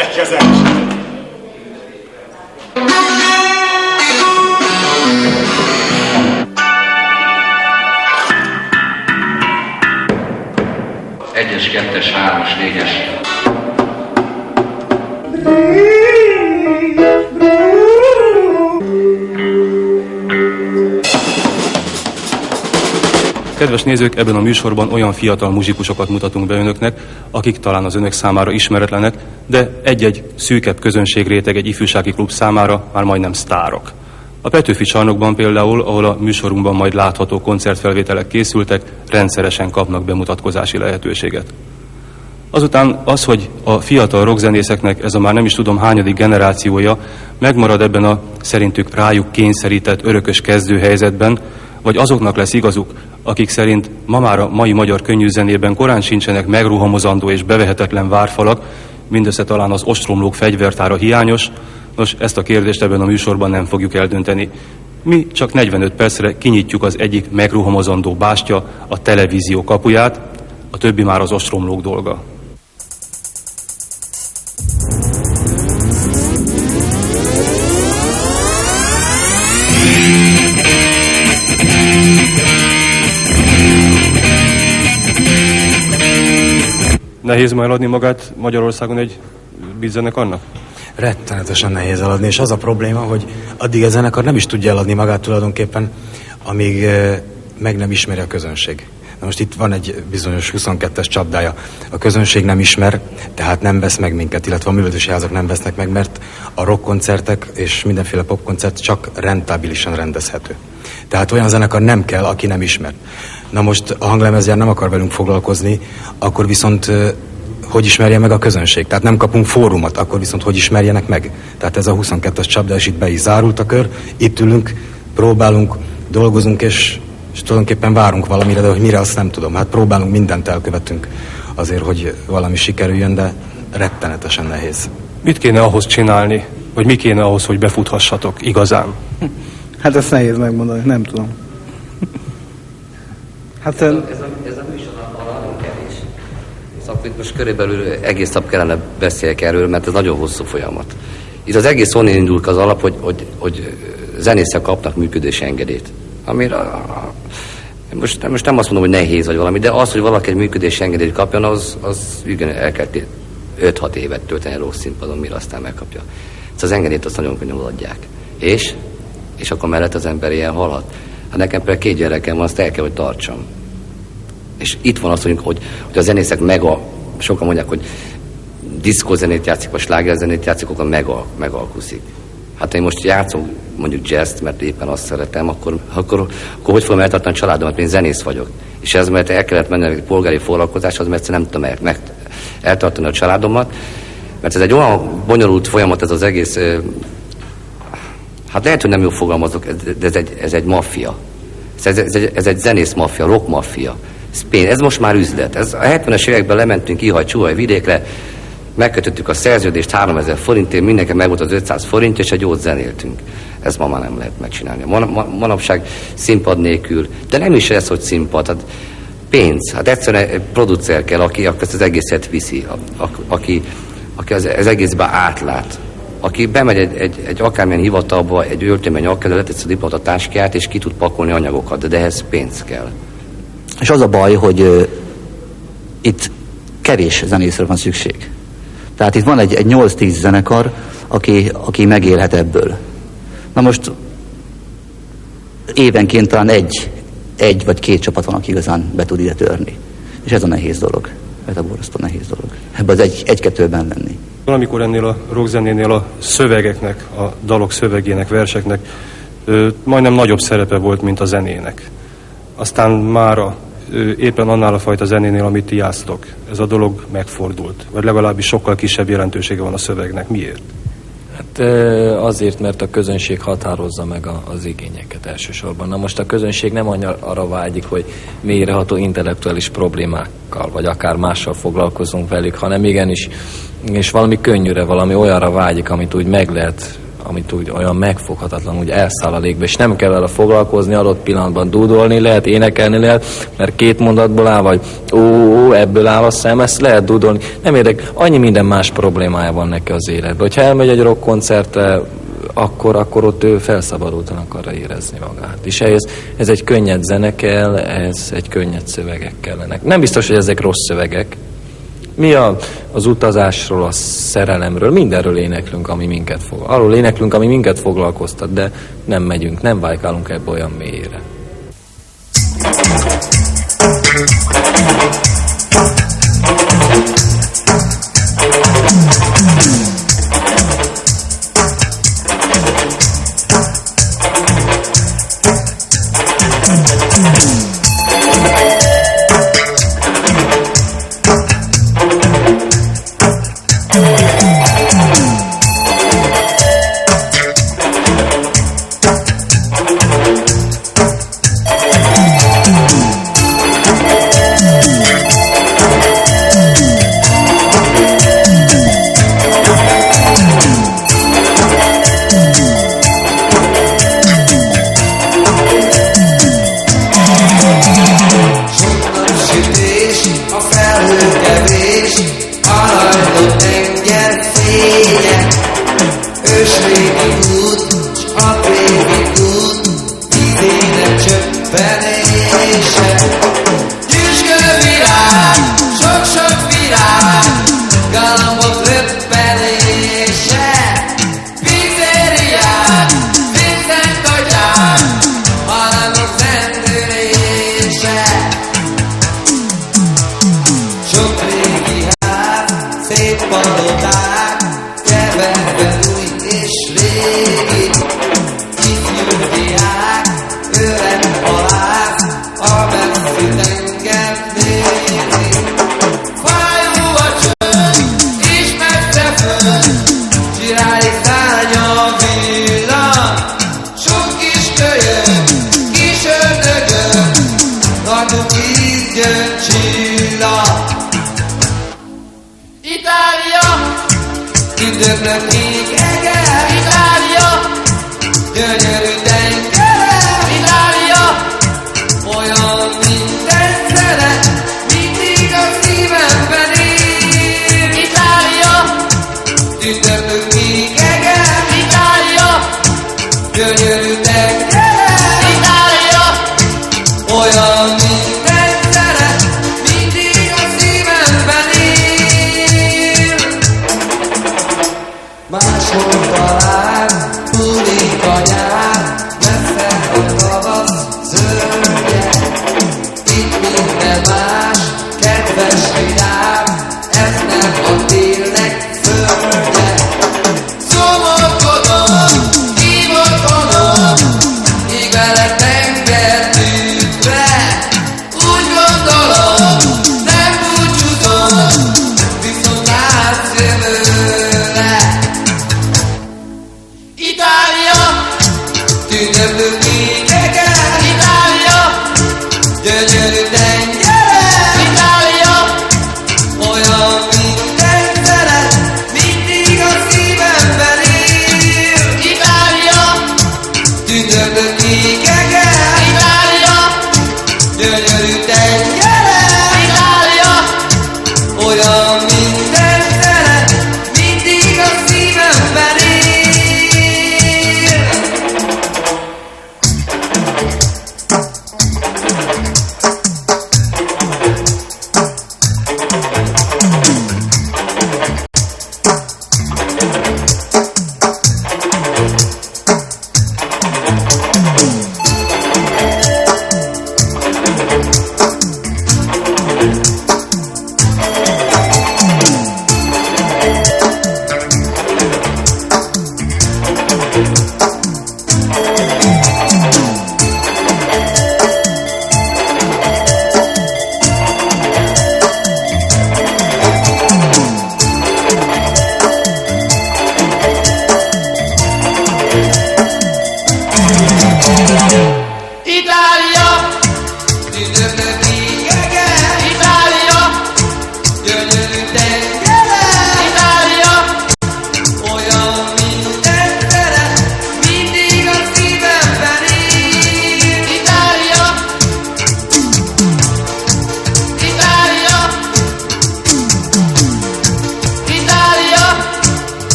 Fegyverkezés! Egyes, kettes, hármas, négyes. Kedves nézők, ebben a műsorban olyan fiatal muzsikusokat mutatunk be önöknek, akik talán az önök számára ismeretlenek, de egy-egy szűkebb közönségréteg egy ifjúsági klub számára már majdnem sztárok. A Petőfi Csarnokban például, ahol a műsorunkban majd látható koncertfelvételek készültek, rendszeresen kapnak bemutatkozási lehetőséget. Azután az, hogy a fiatal rockzenészeknek ez a már nem is tudom hányadik generációja megmarad ebben a szerintük rájuk kényszerített örökös kezdőhelyzetben, vagy azoknak lesz igazuk, akik szerint ma már a mai magyar könnyűzenében korán sincsenek megruhamozandó és bevehetetlen várfalak, mindössze talán az ostromlók fegyvertára hiányos. Nos, ezt a kérdést ebben a műsorban nem fogjuk eldönteni. Mi csak 45 percre kinyitjuk az egyik megruhamozandó bástya, a televízió kapuját, a többi már az ostromlók dolga. Nehéz majd eladni magát Magyarországon egy beatzenekarnak? Rettenetesen nehéz eladni, és az a probléma, hogy addig a zenekar nem is tudja eladni magát tulajdonképpen, amíg meg nem ismeri a közönség. Na most itt van egy bizonyos 22-es csapdája. A közönség nem ismer, tehát nem vesz meg minket, illetve a művelődési házak nem vesznek meg, mert a rockkoncertek és mindenféle popkoncert csak rentábilisan rendezhető. Tehát olyan zenekar nem kell, aki nem ismer. Na most a Hanglemezgyár nem akar velünk foglalkozni, akkor viszont hogy ismerje meg a közönség? Tehát nem kapunk fórumot, akkor viszont hogy ismerjenek meg? Tehát ez a 22-es csapda, és itt be is zárult a kör, itt ülünk, próbálunk, dolgozunk, és tulajdonképpen várunk valamire, de hogy mire, azt nem tudom. Hát próbálunk, mindent elkövetünk azért, hogy valami sikerüljön, de rettenetesen nehéz. Mit kéne ahhoz csinálni, vagy mi kéne ahhoz, hogy befuthassatok igazán? Hát ezt nehéz megmondani, nem tudom. Hát ez a műsor nagyon kevés. Szóval most körülbelül egész nap kellene beszéljek erről, mert ez nagyon hosszú folyamat. Itt az egész onnan indul az alap, hogy zenészek kapnak működési engedélyt. Amire most nem azt mondom, hogy nehéz vagy valami, de az, hogy valaki egy működési engedélyt kapjon, az igen, el kell 5-6 évet tölteni a rosszínpadon, mire aztán megkapja. Ezt az engedélyt azt nagyon könnyen adják. És akkor mellett az ember ilyen halad. Hát nekem például 2 gyerekem van, azt el kell, hogy tartsam. És itt van az, hogy a zenészek sokan mondják, hogy diszkózenét játszik, vagy slágerzenét játszik, akkor megalkuszik. Hát én most játszom mondjuk jazzt, mert éppen azt szeretem, akkor hogy fogom eltartani a családomat, én zenész vagyok. És ez, mert el kellett mennem egy polgári foglalkozáshoz, mert nem tudom eltartani a családomat, mert ez egy olyan bonyolult folyamat, ez az egész, hát lehet, hogy nem jól fogalmazok, de ez egy maffia. Ez egy zenész maffia, rock maffia. Ez most már üzlet. A 70-es években lementünk Ihaj-Csuhaj vidékre, megkötöttük a szerződést 3000 forintért, mindenki meg volt az 500 forintja, és egy jót zenéltünk. Ez ma már nem lehet megcsinálni. Manapság színpad nélkül, de nem is ez, hogy színpad, hát pénz. Hát egyszerűen egy producer kell, aki ezt az egészet viszi, aki az egészben átlát. Aki bemegy egy akármilyen hivatalba, egy öltönyben nyakkel, letesz a diplomatatáskáját, és ki tud pakolni anyagokat, de ehhez pénz kell. És az a baj, hogy itt kevés zenészre van szükség. Tehát itt van egy 8-10 zenekar, aki megélhet ebből. Na most évenként talán egy vagy 2 csapat van, aki igazán be tud ide törni. És ez a nehéz dolog. Ez a borzasztó nehéz dolog. Ebben az 1-2-ben venni. Valamikor ennél a rockzenénél a szövegeknek, a dalok szövegének, verseknek majdnem nagyobb szerepe volt, mint a zenének. Aztán mára éppen annál a fajta zenénél, amit ti játsztok, ez a dolog megfordult. Vagy legalábbis sokkal kisebb jelentősége van a szövegnek. Miért? Hát azért, mert a közönség határozza meg az igényeket elsősorban. Na most a közönség nem arra vágyik, hogy mélyreható intellektuális problémákkal, vagy akár mással foglalkozunk velük, hanem igenis, és valami könnyűre, valami olyanra vágyik, amit úgy meg lehet amit úgy olyan megfoghatatlan, úgy elszáll a légbe, és nem kell vele foglalkozni, adott pillanatban dúdolni lehet, énekelni lehet, mert 2 mondatból áll, vagy ó, ebből áll a szem, ezt lehet dúdolni. Nem érdek, annyi minden más problémája van neki az életben. Hogyha elmegy egy rock koncertre, akkor ott ő felszabadultan akarja érezni magát. És ez egy könnyed zene kell, ez egy könnyed szövegek kellenek. Nem biztos, hogy ezek rossz szövegek. Mi az utazásról, a szerelemről, mindenről éneklünk, ami minket arról éneklünk, ami minket foglalkoztat, de nem megyünk, nem vájkálunk ebbe olyan mélyére.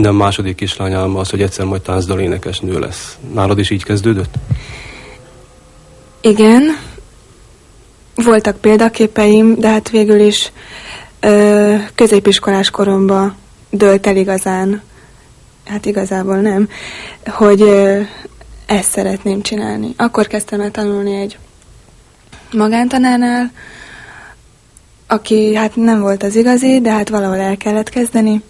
minden második kislány álma az, hogy egyszer majd táncdal énekesnő lesz. Nálad is így kezdődött? Igen. Voltak példaképeim, de hát végül is középiskolás koromban dőlt el igazán, hát igazából nem, hogy ezt szeretném csinálni. Akkor kezdtem el tanulni egy magántanárnál, aki hát nem volt az igazi, de hát valahol el kellett kezdeni,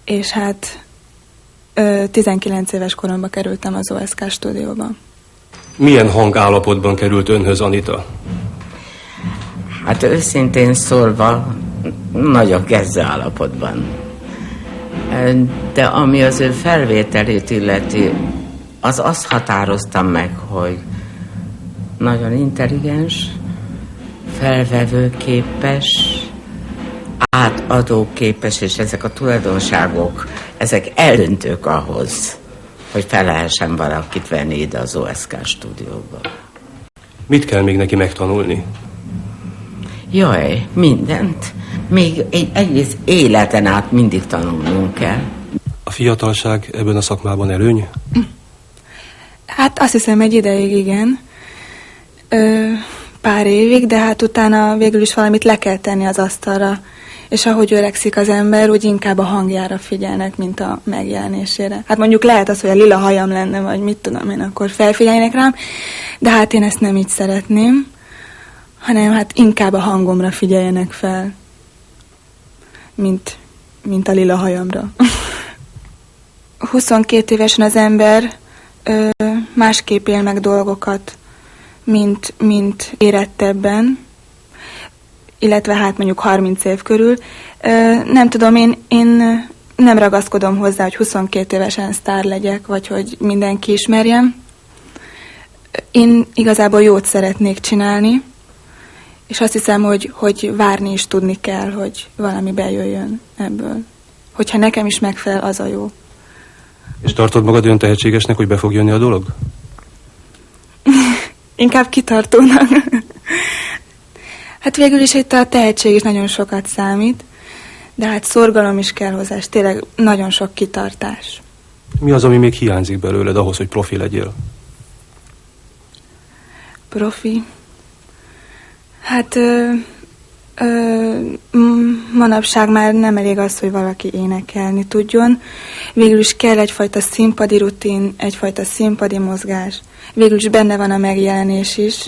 és hát 19 éves koromban kerültem az OSK stúdióba. Milyen hangállapotban került önhöz Anita? Hát őszintén szólva, nagyon kezdő állapotban. De ami az ő felvételét illeti, azt határoztam meg, hogy nagyon intelligens, felvevőképes, átadóképes, és ezek a tulajdonságok, ezek eldöntők ahhoz, hogy fel lehessen valakit venni ide az OSK stúdióba. Mit kell még neki megtanulni? Jaj, mindent. Még egy egész életen át mindig tanulnunk kell. A fiatalság ebben a szakmában előny? Hát azt hiszem egy ideig igen. Pár évig, de hát utána végül is valamit le kell tenni az asztalra. És ahogy öregszik az ember, úgy inkább a hangjára figyelnek, mint a megjelenésére. Hát mondjuk lehet az, hogy a lila hajam lenne, vagy mit tudom én, akkor felfigyeljenek rám, de hát én ezt nem így szeretném, hanem hát inkább a hangomra figyeljenek fel, mint a lila hajamra. 22 évesen az ember másképp él meg dolgokat, mint érettebben, illetve hát mondjuk 30 év körül. Nem tudom, én nem ragaszkodom hozzá, hogy 22 évesen sztár legyek, vagy hogy mindenki ismerjem. Én igazából jót szeretnék csinálni, és azt hiszem, hogy várni is tudni kell, hogy valami bejöjjön ebből. Hogyha nekem is megfelel, az a jó. És tartod magad olyan tehetségesnek, hogy be fog jönni a dolog? Inkább kitartónak. Hát végül is itt a tehetség is nagyon sokat számít, de hát szorgalom is kell hozzá, és tényleg nagyon sok kitartás. Mi az, ami még hiányzik belőled ahhoz, hogy profi legyél? Profi? Hát manapság már nem elég az, hogy valaki énekelni tudjon. Végül is kell egyfajta színpadi rutin, egyfajta színpadi mozgás. Végül is benne van a megjelenés is,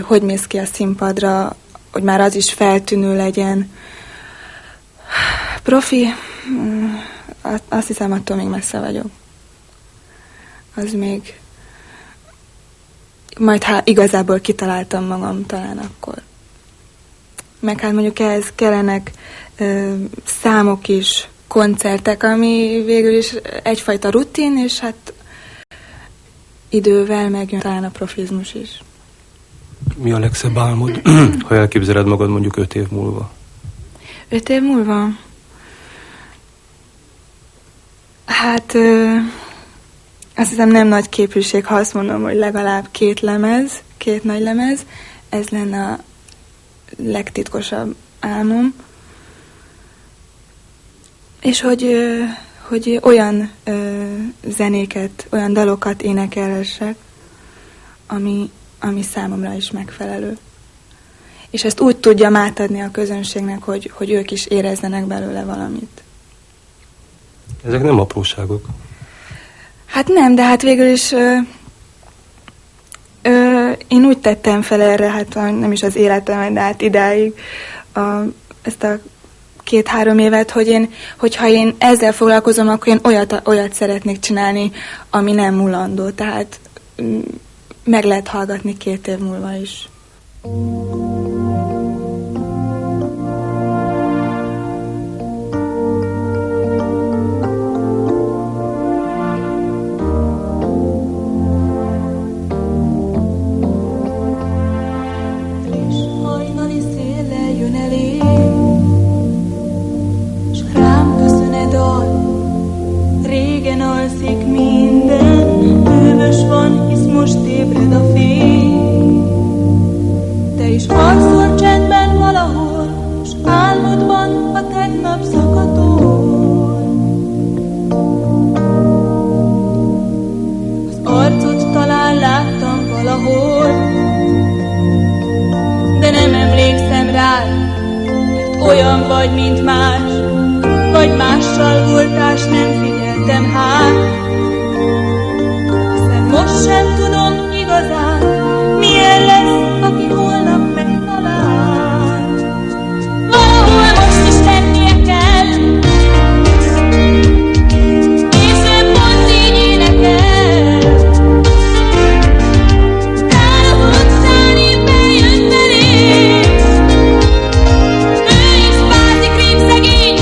hogy mész ki a színpadra, hogy már az is feltűnő legyen. Profi, azt hiszem, attól még messze vagyok. Az még... Majd igazából kitaláltam magam, talán akkor. Meg hát mondjuk ehhez kellenek számok is, koncertek, ami végül is egyfajta rutin, és hát idővel megjön talán a profizmus is. Mi a legszebb álmod, ha elképzeled magad mondjuk 5 év múlva? 5 év múlva? Hát azt hiszem nem nagy képűség, ha azt mondom, hogy legalább 2 nagy lemez. Ez lenne a legtitkosabb álmom. És hogy olyan zenéket, olyan dalokat énekelhessek, ami számomra is megfelelő. És ezt úgy tudjam átadni a közönségnek, hogy ők is érezzenek belőle valamit. Ezek nem apróságok. Hát nem, de hát végül is én úgy tettem fel erre, hát nem is az életem, de hát idáig ezt a 2-3 évet, hogyha én ezzel foglalkozom, akkor én olyat szeretnék csinálni, ami nem mulandó. Tehát meg lehet hallgatni 2 év múlva is. Alszol csendben valahol, s álmodban a tegnap szakatol. vagy, mint más, vagy mással voltás, nem figyeltem hát. Hiszen most sem tudom igazán, milyen lesz, aki holnap megtalál. Valahol most is tennie kell, és ő pont így énekel. Tál az utcán én bejött belém, ő is bázik rém szegény,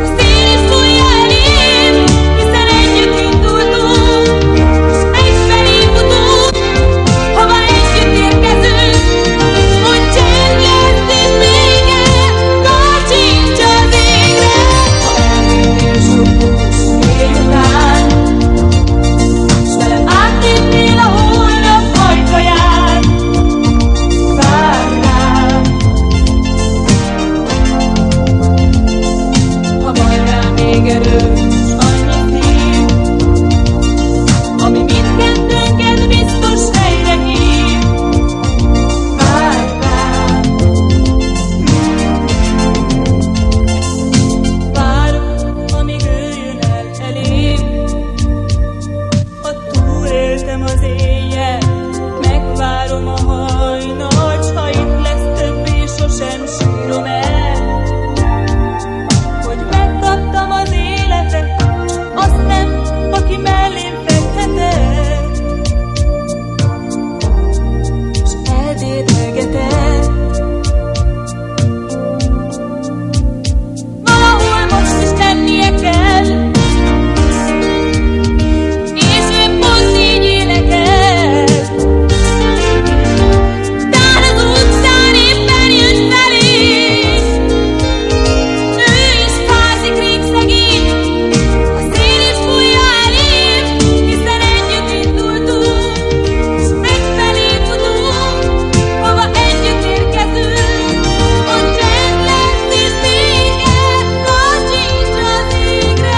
a szél is fújja elém, hiszen együtt indultunk, s egyfelé futunk, hova együtt érkezünk, hogy csend lesz és vége, tartsincs az égre. Ha elvinnél sok bús délután, s velem átlépnél a holnap ajtaján, várj rám. Ha van rá még erő, s annyi szív, ami mindkettőnket biztos helyre hív, várj rám. Várom, amíg ő jön el elém, ha túléltem az éjjel, megvárom a hajnalt, s ha itt lesz többé, sosem sírom el, hogy megkaptam az életet, azt nem, aki mellém fektetett, s eldérlegetett. Valahol most is tennie kell, és ő pont így énekel. Tál az utcán éppen jött felém, ő is fázik rég szegény, a szél is fújja elém, hiszen együtt indultunk, s egyfelé futunk, hova együtt érkezünk, ott csend lesz és vége, tartsincs az égre.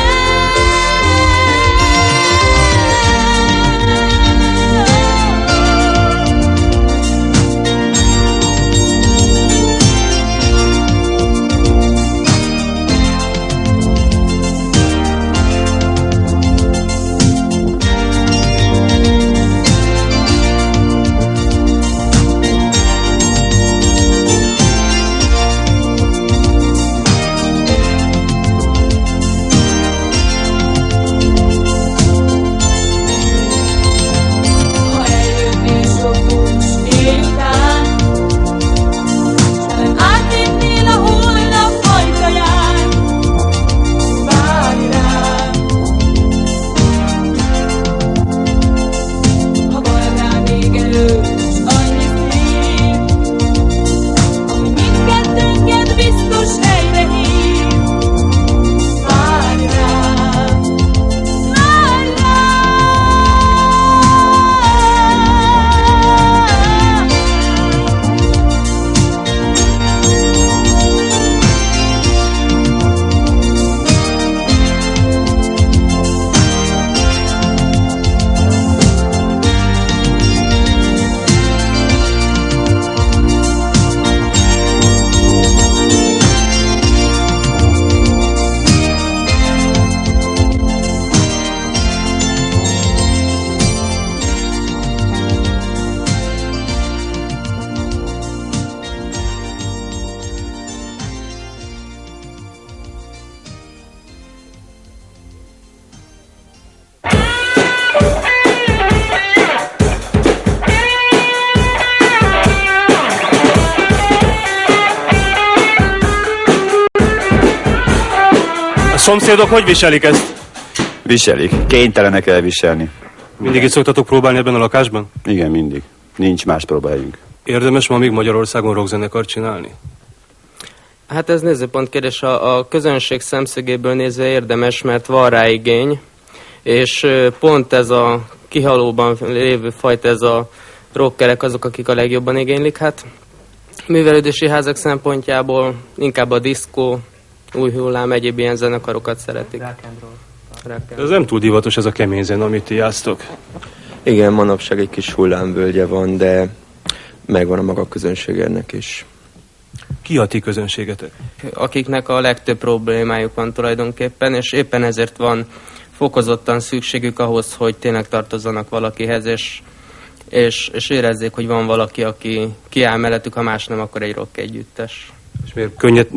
Ha eljönnél sok bús délután, s velem átlépnél a holnap ajtaján, várj rám. Ha van rá még erő, s annyi szív, ami mindkettőnket biztos helyre hív, várj rám. Várj rám. A szomszédok hogy viselik ezt? Viselik. Kénytelenek elviselni. Mindig itt szoktatok próbálni ebben a lakásban? Igen, mindig. Nincs más próbáljunk. Érdemes ma még Magyarországon rockzenekart csinálni? Hát ez nézőpont kérdés, a közönség szemszögéből nézve érdemes, mert van rá igény, és pont ez a kihalóban lévő fajta, ez a rockerek azok, akik a legjobban igénylik. Hát művelődési házak szempontjából inkább a diszkó, új hullám, egyéb ilyen zenekarokat szeretik. Ez nem túl divatos ez a kemény zene, amit ti játsztok. Igen, manapság egy kis hullámvölgye van, de megvan a maga közönség ennek is. Ki a ti közönségetek? Akiknek a legtöbb problémájuk van tulajdonképpen, és éppen ezért van fokozottan szükségük ahhoz, hogy tényleg tartozzanak valakihez, és érezzék, hogy van valaki, aki kiáll mellettük, ha más nem, akkor egy rock együttes. És miért könnyebb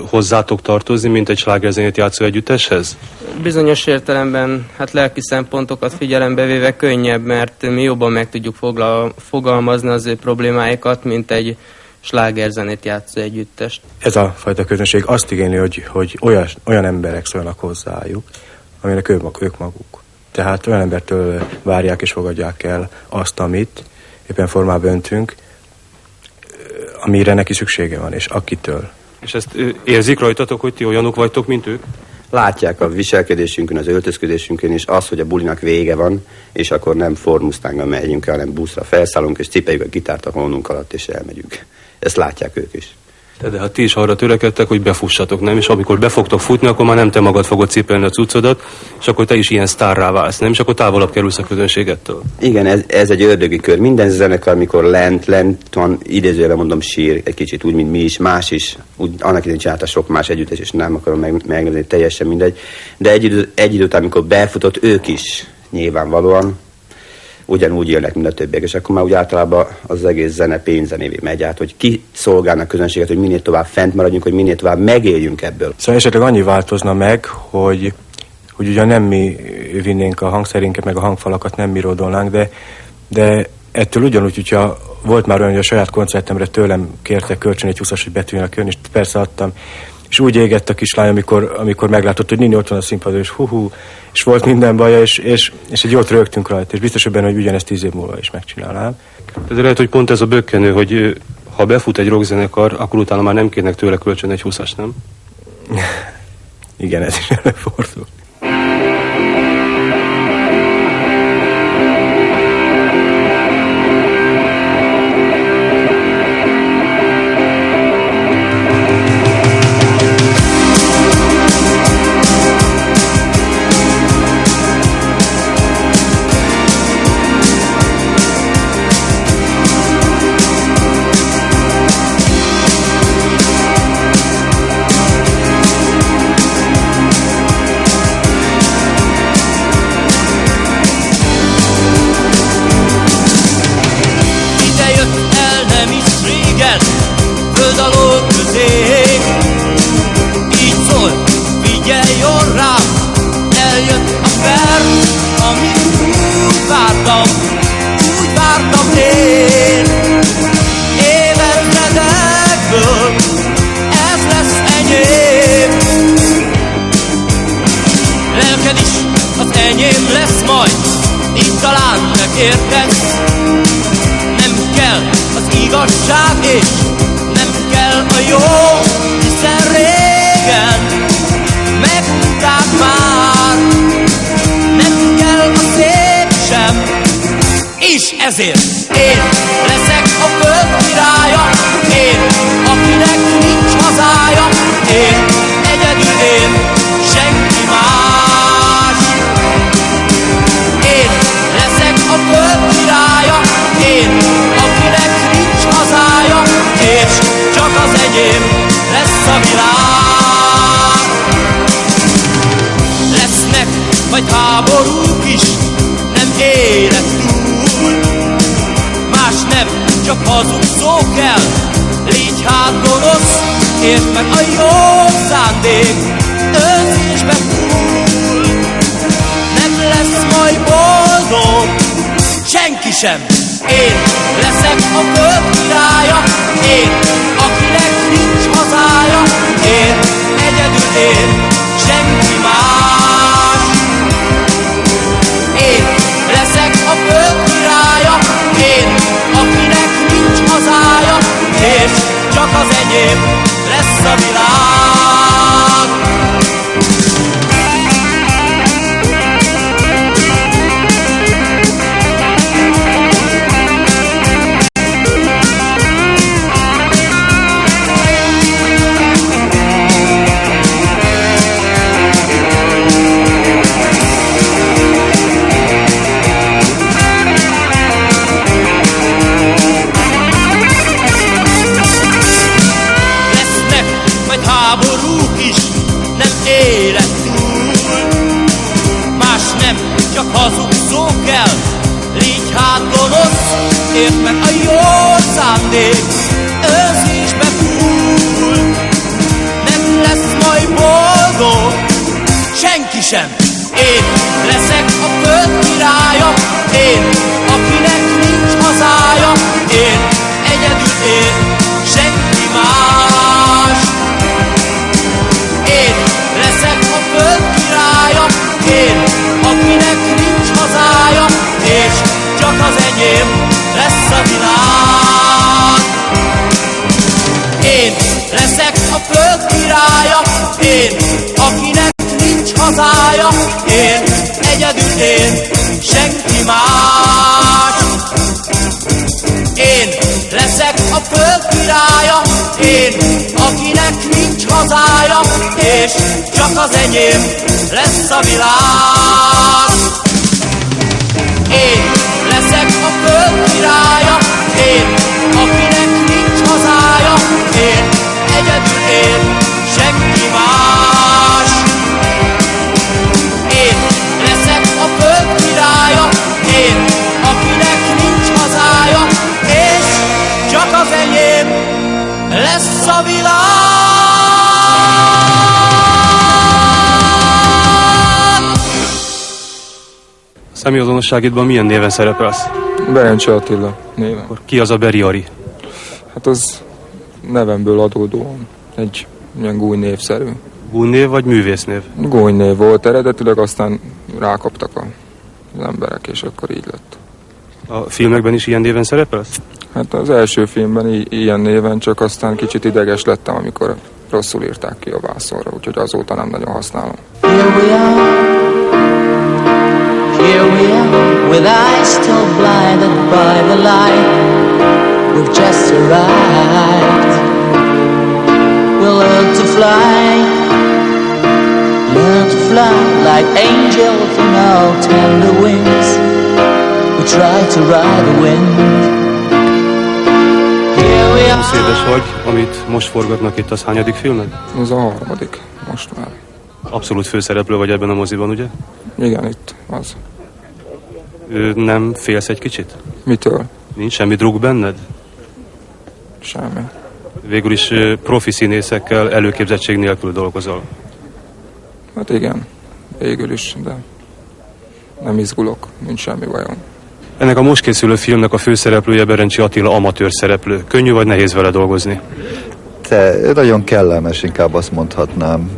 hozzátok tartozni, mint egy slágerzenét játszó együtteshez? Bizonyos értelemben, hát lelki szempontokat figyelembe véve könnyebb, mert mi jobban meg tudjuk fogalmazni az ő problémáikat, mint egy slágerzenét játszó együttest. Ez a fajta közönség azt igényli, hogy olyan emberek szólnak hozzájuk, aminek ők maguk. Tehát olyan embertől várják és fogadják el azt, amit éppen formába öntünk, amire neki szüksége van, és akitől. És ezt érzik rajtatok, hogy ti olyanok vagytok, mint ők? Látják a viselkedésünkön, az öltözködésünkön is azt, hogy a bulinak vége van, és akkor nem Ford megyünk, hanem buszra felszállunk, és cipeljük a gitárt a hónunk alatt, és elmegyünk. Ezt látják ők is. De hát ti is arra törekedtek, hogy befussatok, nem? És amikor be fogtok futni, akkor már nem te magad fogod cipelni a cuccodat, és akkor te is ilyen sztárrá válsz, nem? És akkor távolabb kerülsz a közönségettől. Igen, ez egy ördögi kör. Minden zenekar, amikor lent van, idézőjelben mondom, sír egy kicsit úgy, mint mi is, más is. Úgy, annak idején csinálta sok más együttes, és nem akarom megnevezni, teljesen mindegy. De egy idő után, amikor befutott, ők is nyilvánvalóan ugyanúgy élnek, mint a többiek, és akkor már úgy általában az egész zene pénzenévé megy át, hogy ki szolgálnak közönséget, hogy minél tovább fent maradjunk, hogy minél tovább megéljünk ebből. Szóval esetleg annyi változna meg, hogy ugyan nem mi vinnénk a hangszerinket, meg a hangfalakat nem mi ródolnánk, de ettől ugyanúgy, hogyha volt már olyan, hogy a saját koncertemre tőlem kértek kölcsön egy 20-as, hogy betűnjenek jönni, és persze adtam, és úgy égett a kislány, amikor meglátott, hogy Nini ott van a színpadon, és és volt minden baja, és egy jót rögtünk rajta, és biztos benne, hogy ugyanezt 10 év múlva is megcsinálnám. De lehet, hogy pont ez a bökkenő, hogy ha befut egy rockzenekar, akkor utána már nem kérnek tőle kölcsön egy 20-as, nem? Igen, ez is előfordul. Ezért én leszek a föld királya, én, akinek nincs hazája, én, egyedül én, senki más. Én leszek a föld királya, én, akinek nincs hazája, és csak az enyém lesz a világ. Lesznek vagy háborúk is, nem élek túl, más nem, csak hazug szó kell. Légy hát gonosz, érd meg a jó szándék, önzésbe fúl. Nem lesz majd boldog senki sem. Én leszek a föld királya, én, akinek nincs hazája, én, egyedül én, senki más. Én leszek a föld királya, én, akinek nincs hazája, és csak az enyém lesz a világ. azért, mert a jó szándék őszítsbe fúl. Nem lesz majd boldog senki sem. Én leszek a föld királya, én, akinek nincs hazája, én, egyedül én, senki más. Én leszek a föld királya, én, akinek nincs hazája, és csak az enyém lesz a világ. Én leszek a föld királya, én, akinek nincs hazája, én, egyedül én, senki más. Én leszek a föld királya, én, akinek nincs hazája, és csak az enyém lesz a világ. Én leszek a föld királya, én, akinek nincs hazája, én, egyedül én, senki más. Én leszek a föld királya, én, akinek nincs hazája, és csak az enyém lesz a világ. Személyazonosságidban milyen néven szerepelsz? Berencse Attila néven. Akkor ki az a Beri Ari? Hát az nevemből adódóan egy ilyen gúnynévszerű. Gúnynév vagy művésznév? Gúnynév volt eredetileg, aztán rákaptak az emberek, és akkor így lett. A filmekben is ilyen néven szerepelsz? Hát az első filmben ilyen néven, csak aztán kicsit ideges lettem, amikor rosszul írták ki a vászonra, úgyhogy azóta nem nagyon használom. Here we are, with eyes still blinded by the light. We've just arrived. We'll learn to fly like angels on our tender wings. We try to ride the wind. Here we are. Szédes vagy, amit most forgatnak itt, az hányadik filmed? Ez a harmadik, most már. Abszolút főszereplő vagy ebben a moziban, ugye? Igen, itt az. Nem félsz egy kicsit? Mitől? Nincs semmi drog benned? Semmi. Végül is profi színészekkel előképzettség nélkül dolgozol. Hát igen, végül is, de nem izgulok, nincs semmi bajom. Ennek a most készülő filmnek a főszereplője Berencsi Attila amatőr szereplő. Könnyű vagy nehéz vele dolgozni? Nagyon kellemes, inkább azt mondhatnám.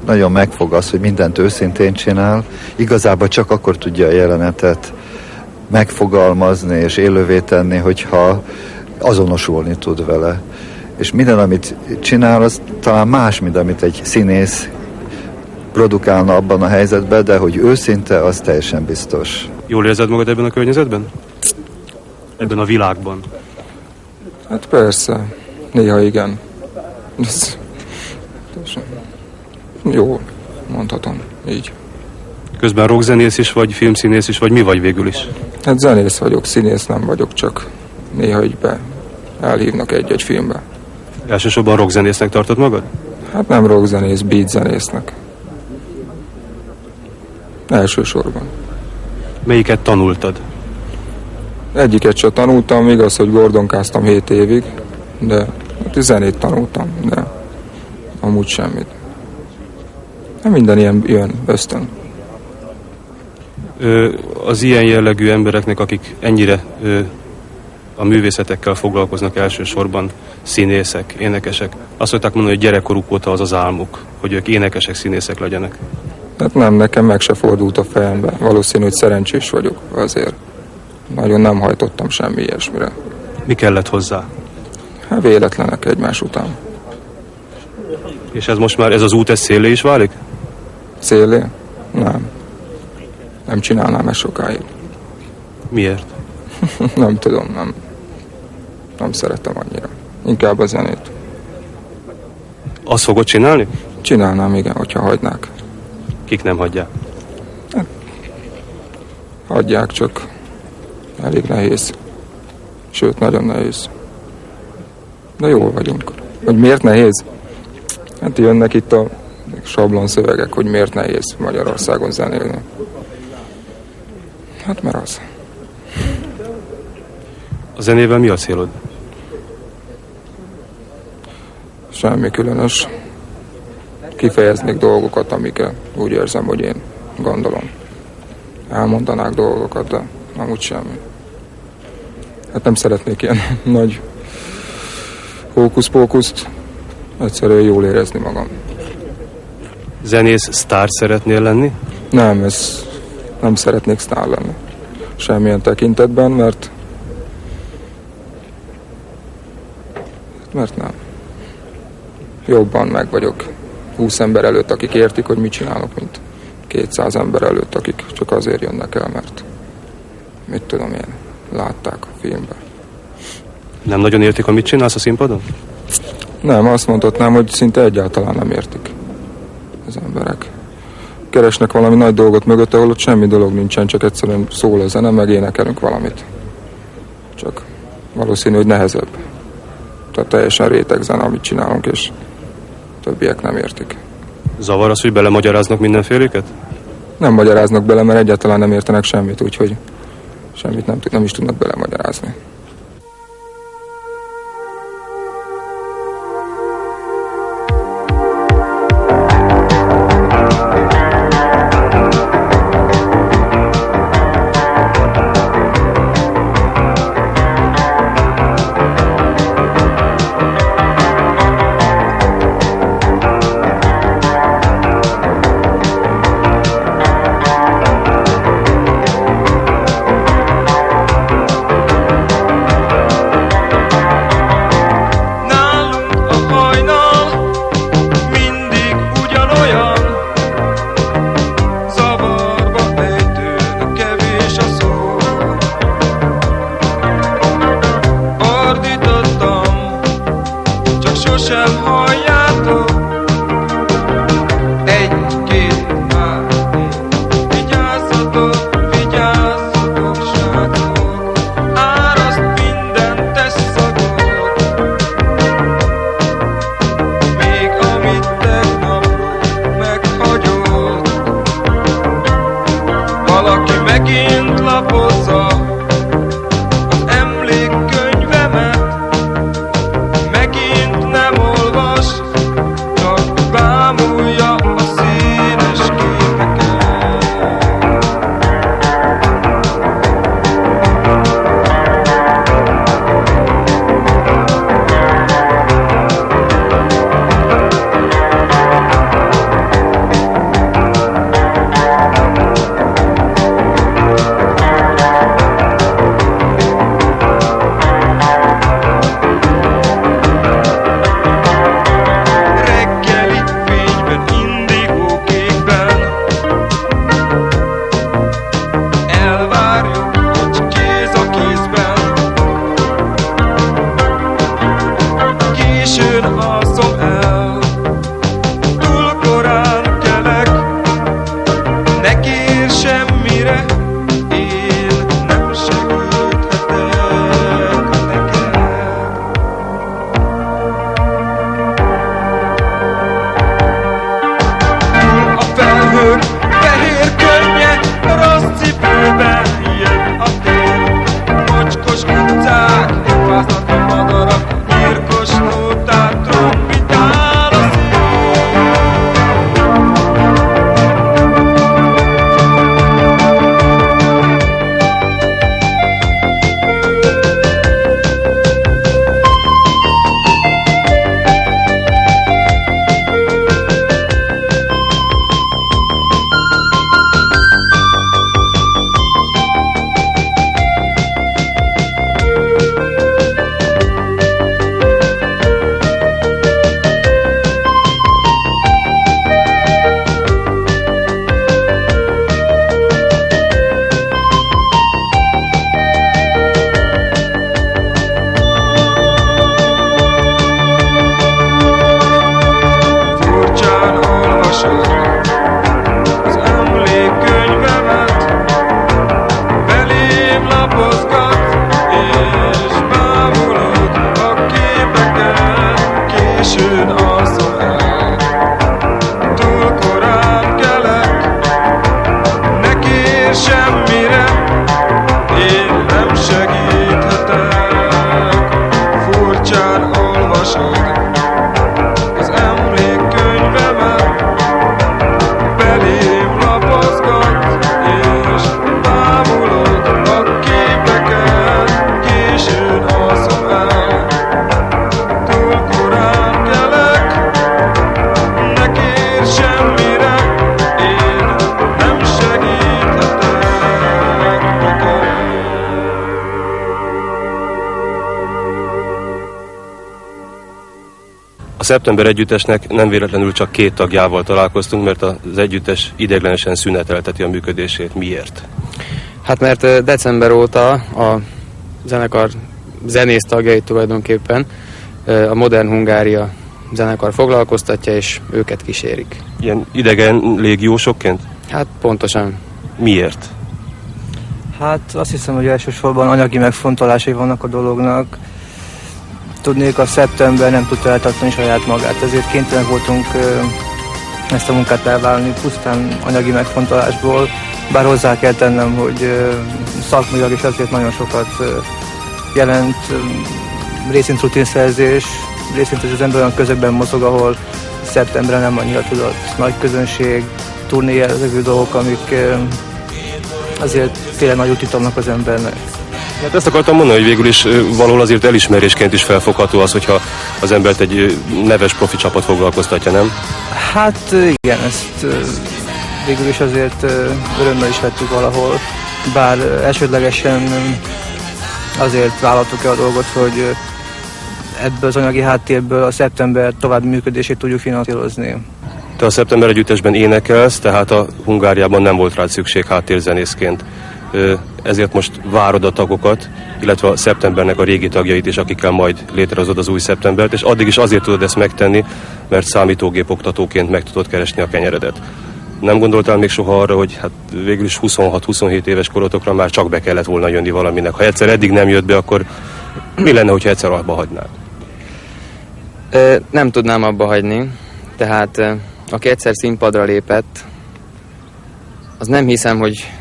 Nagyon megfog az, hogy mindent őszintén csinál. Igazából csak akkor tudja a jelenetet megfogalmazni és élővé tenni, hogyha azonosulni tud vele. És minden, amit csinál, az talán más, mint amit egy színész produkálna abban a helyzetben, de hogy őszinte, az teljesen biztos. Jól érzed magad ebben a környezetben? Ebben a világban? Hát persze, néha igen. Ez jó, mondhatom, így. Közben rockzenész is vagy, filmszínész is vagy, mi vagy végül is? Hát zenész vagyok, színész nem vagyok, csak néha így elhívnak egy-egy filmbe. Elsősorban rockzenésznek tartod magad? Hát nem rockzenész, beatzenésznek. Elsősorban. Melyiket tanultad? Egyiket sem tanultam, igaz, hogy gordonkáztam 7 évig, de hát zenét tanultam, de amúgy semmit. Nem minden ilyen jön ösztön. Az ilyen jellegű embereknek, akik ennyire a művészetekkel foglalkoznak, elsősorban színészek, énekesek, azt szokták mondani, hogy gyerekkoruk óta az az álmuk, hogy ők énekesek, színészek legyenek. Hát nem, nekem meg se fordult a fejembe. Valószínű, hogy szerencsés vagyok azért. Nagyon nem hajtottam semmi ilyesmire. Mi kellett hozzá? Hát véletlenek egymás után. És ez most már, ez az út, ez széllé is válik? Széllé? Nem. Nem csinálnám ezt sokáig. Miért? Nem tudom, nem szeretem annyira. Inkább a zenét. Azt fogod csinálni? Csinálnám, igen, hogyha hagynák. Kik nem hagyják? Hát, hagyják, csak elég nehéz. Sőt, nagyon nehéz. De jól vagyunk. Hogy miért nehéz? Hát jönnek itt a sablon szövegek, hogy miért nehéz Magyarországon zenélni. Hát mert az. A zenével mi a célod? Semmi különös. Kifejeznék dolgokat, amiket úgy érzem, hogy én gondolom. Elmondanák dolgokat, de amúgy semmi. Hát nem szeretnék ilyen nagy hókusz-pókuszt, egyszerűen jól érezni magam. Zenész, sztár szeretnél lenni? Nem, nem szeretnék sztár lenni. Semmilyen tekintetben, mert nem. Jobban meg vagyok 20 ember előtt, akik értik, hogy mit csinálok, mint 200 ember előtt, akik csak azért jönnek el, mert mit tudom én, látták a filmben. Nem nagyon értik, amit csinálsz a színpadon? Nem, azt mondhatnám, hogy szinte egyáltalán nem értik az emberek. Keresnek valami nagy dolgot mögött, ahol ott semmi dolog nincsen, csak egyszerűen szól a zene, meg énekelünk valamit. Csak valószínű, hogy nehezebb. Tehát teljesen réteg zene, amit csinálunk, és többiek nem értik. Zavar az, hogy belemagyaráznak mindenféléket? Nem magyaráznak bele, mert egyáltalán nem értenek semmit, úgyhogy semmit nem is tudnak belemagyarázni. Szeptember együttesnek nem véletlenül csak 2 tagjával találkoztunk, mert az együttes ideiglenesen szünetelteti a működését. Miért? Hát mert december óta a zenekar zenész tagjait tulajdonképpen a Modern Hungária zenekar foglalkoztatja, és őket kísérik. Ilyen idegen légiósokként? Hát pontosan. Miért? Hát azt hiszem, hogy elsősorban anyagi megfontolásai vannak a dolognak. Tudnék, a Szeptember nem tudta eltartani saját magát, ezért kénytelenek voltunk ezt a munkát elvállalni pusztán anyagi megfontolásból, bár hozzá kell tennem, hogy szakmailag is azért nagyon sokat jelent, részint rutinszerzés, részint az ember olyan közökben mozog, ahol szeptemberre nem annyira tudott nagy közönség, turnéjelző dolgok, amik azért tényleg nagy utitomnak az embernek. Hát ezt akartam mondani, hogy végül is valahol azért elismerésként is felfogható az, hogyha az embert egy neves profi csapat foglalkoztatja, nem? Hát igen, ezt végül is azért örömmel is vettük valahol, bár elsődlegesen azért vállaltuk el a dolgot, hogy ebből az anyagi háttérből a Szeptember további működését tudjuk finanszírozni. Te a Szeptember együttesben énekelsz, tehát a Hungáriában nem volt rád szükség háttérzenészként. Ezért most várod a tagokat, illetve a Szeptembernek a régi tagjait is, akikkel majd létrehozod az új Szeptembert, és addig is azért tudod ezt megtenni, mert számítógép oktatóként meg tudod keresni a kenyeredet. Nem gondoltál még soha arra, hogy hát végül is 26-27 éves korotokra már csak be kellett volna jönni valaminek? Ha egyszer eddig nem jött be, akkor mi lenne, hogyha egyszer abba hagynád? Nem tudnám abba hagyni, tehát aki egyszer színpadra lépett, az nem hiszem, hogy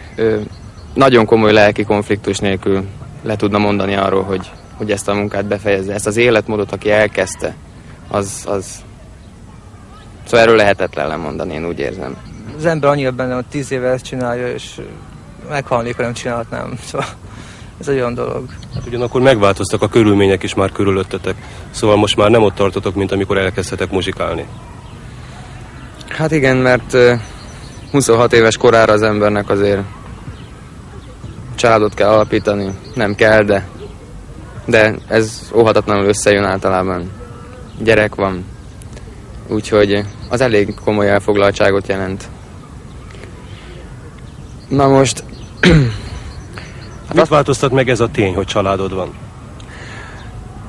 nagyon komoly lelki konfliktus nélkül le tudna mondani arról, hogy ezt a munkát befejezze. Ezt az életmódot, aki elkezdte, az... Szóval erről lehetetlen lemondani, én úgy érzem. Az ember annyira benne, hogy 10 éve ezt csinálja, és meghalnék, ha nem csinálhatnám. Szóval ez egy olyan dolog. Hát ugyanakkor megváltoztak a körülmények is már körülöttetek. Szóval most már nem ott tartotok, mint amikor elkezdhetek muzsikálni. Hát igen, mert 26 éves korára az embernek azért családot kell alapítani. Nem kell, de ez óhatatlanul összejön általában. Gyerek van. Úgyhogy az elég komoly elfoglaltságot jelent. Na most... Mit változtat meg ez a tény, hogy családod van?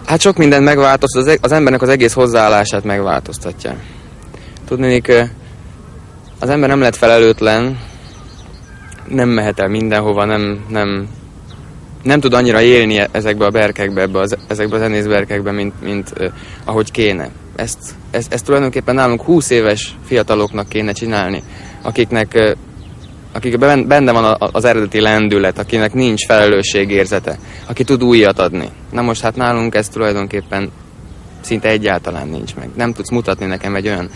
Hát sok mindent megváltoztat, az embernek az egész hozzáállását megváltoztatja. Tudnék, az ember nem lett felelőtlen, nem mehet el mindenhova, nem tud annyira élni ezekbe a berkekbe, ezekbe a zenészberkekbe, mint ahogy kéne. Ezt tulajdonképpen nálunk 20 éves fiataloknak kéne csinálni, akik benne van az eredeti lendület, akinek nincs felelősségérzete, aki tud újat adni. Na most hát nálunk ez tulajdonképpen szinte egyáltalán nincs meg. Nem tudsz mutatni nekem egy olyan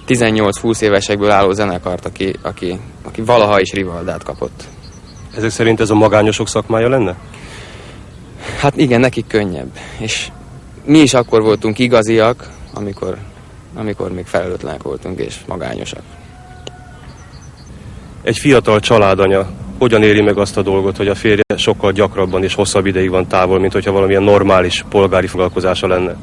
18-20 évesekből álló zenekart, aki valaha is Rivaldát kapott. Ezek szerint ez a magányosok szakmája lenne? Hát igen, nekik könnyebb. És mi is akkor voltunk igaziak, amikor még felelőtlenek voltunk és magányosak. Egy fiatal családanya hogyan éri meg azt a dolgot, hogy a férje sokkal gyakrabban és hosszabb ideig van távol, mint hogyha valamilyen normális polgári foglalkozása lenne?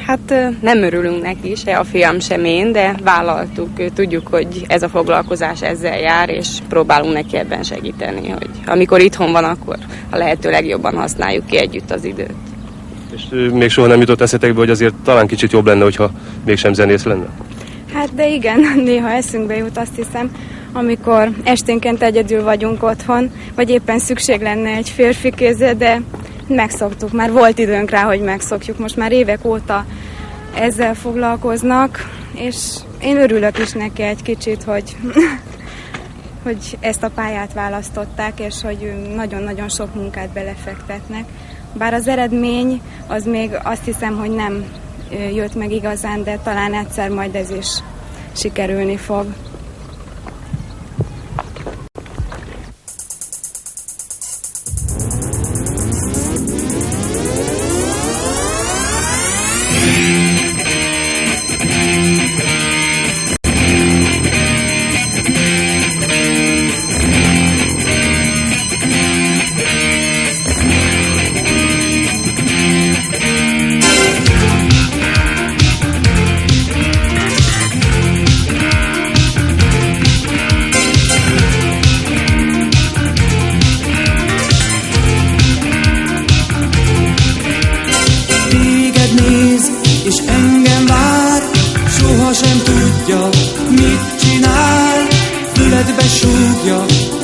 Hát nem örülünk neki, se a fiam, sem én, de vállaltuk. Tudjuk, hogy ez a foglalkozás ezzel jár, és próbálunk neki ebben segíteni, hogy amikor itthon van, akkor a lehető legjobban használjuk ki együtt az időt. És még soha nem jutott eszetekbe, hogy azért talán kicsit jobb lenne, hogyha mégsem zenész lenne? Hát de igen, néha eszünkbe jut, azt hiszem, amikor esténként egyedül vagyunk otthon, vagy éppen szükség lenne egy férfi kézre, de megszoktuk, már volt időnk rá, hogy megszokjuk, most már évek óta ezzel foglalkoznak, és én örülök is neki egy kicsit, hogy ezt a pályát választották, és hogy nagyon-nagyon sok munkát belefektetnek. Bár az eredmény az még azt hiszem, hogy nem jött meg igazán, de talán egyszer majd ez is sikerülni fog. súgja